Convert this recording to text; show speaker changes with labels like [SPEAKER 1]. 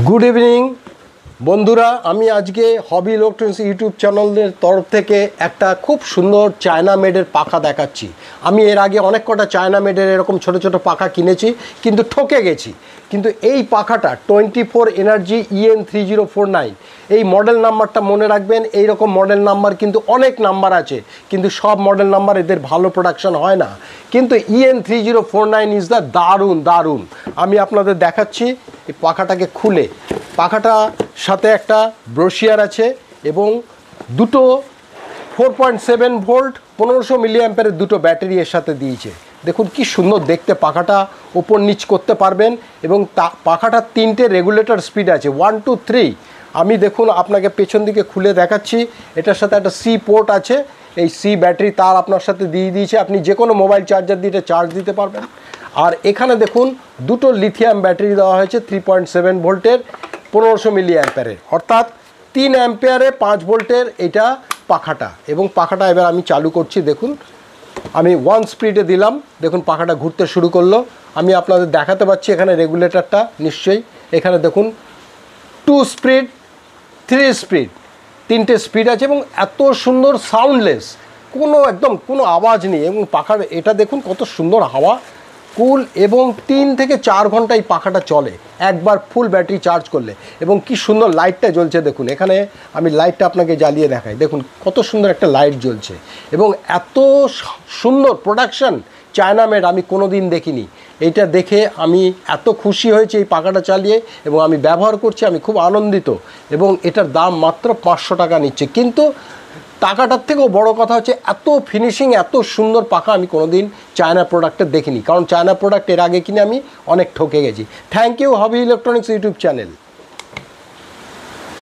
[SPEAKER 1] Good evening বন্ধুরা, আমি আজকে হবি ইলেকট্রনিক্স ইউটিউব চ্যানেলের তরফ থেকে একটা খুব সুন্দর চায়না মেডের পাখা দেখাচ্ছি। আমি এর আগে অনেক কটা চায়না মেডের এরকম ছোট ছোট পাখা কিনেছি, কিন্তু ঠকে গেছি। কিন্তু এই পাখাটা 24 এনার্জি EN3049, এই মডেল নাম্বারটা মনে রাখবেন। এই রকম মডেল নাম্বার কিন্তু অনেক নাম্বার আছে, কিন্তু সব মডেল নাম্বার এদের ভালো প্রোডাকশন হয় না। কিন্তু EN3049 ইজ দ্য দারুণ। আমি আপনাদের দেখাচ্ছি এই পাখাটাকে খুলে। পাখাটার সাথে একটা ব্রোশিয়ার আছে এবং দুটো 4.7 ভোল্ট 1500 মিলি অ্যাম্পিয়ারের দুটো ব্যাটারি এর সাথে দিয়েছে। দেখুন কি সুন্দর দেখতে, পাখাটা ওপর নিচ করতে পারবেন। এবং পাখাটার 3টে রেগুলেটর স্পিড আছে, 1 2 3। আমি দেখুন আপনাকে পেছন দিকে খুলে দেখাচ্ছি। এটার সাথে একটা C পোর্ট আছে, এই C ব্যাটারি তার আপনার সাথে দিয়ে দিয়েছে। আপনি যে কোনো মোবাইল চার্জার দিয়ে চার্জ দিতে পারবেন। আর এখানে দেখুন দুটো লিথিয়াম ব্যাটারি দেওয়া হয়েছে 3.7 ভোল্টের 1500 মিলি অ্যাম্পিয়ারের, অর্থাৎ 3 অ্যাম্পিয়ারে 5 ভোল্টের এটা পাখাটা। এবং পাখাটা এবার আমি চালু করছি। দেখুন আমি 1 স্পিডে দিলাম, দেখুন পাখাটা ঘুরতে শুরু করলো। আমি আপনাদের দেখাতে পাচ্ছি এখানে রেগুলেটরটা নিশ্চয়ই। এখানে দেখুন 2 স্পিড 3 স্পিড, 3টে স্পিড আছে এবং এত সুন্দর সাউন্ডলেস, একদম কোনো আওয়াজ নেই। এবং পাখার এটা দেখুন কত সুন্দর হাওয়া, কুল। এবং 3 থেকে 4 ঘন্টা এই পাখাটা চলে একবার ফুল ব্যাটারি চার্জ করলে। এবং কি সুন্দর লাইটটা জ্বলছে দেখুন। এখানে আমি লাইটটা আপনাকে জ্বালিয়ে দেখাই, দেখুন কত সুন্দর একটা লাইট জ্বলছে। এবং এত সুন্দর প্রোডাকশন চায়না মেড আমি কোনো দিন দেখিনি। এইটা দেখে আমি এত খুশি হয়েছি এই পাখাটা চালিয়ে, এবং আমি ব্যবহার করছি, আমি খুব আনন্দিত। এবং এটার দাম মাত্র 500 টাকা নিচ্ছে। কিন্তু টাকাটার থেকেও বড় কথা হচ্ছে এত ফিনিশিং, এত সুন্দর পাখা আমি কোনোদিন চায়না প্রোডাক্টে দেখিনি। কারণ চায়না প্রোডাক্ট এর আগে কিনে আমি অনেক ঠকে গেছি। Thank you Hobby Electronics YouTube channel.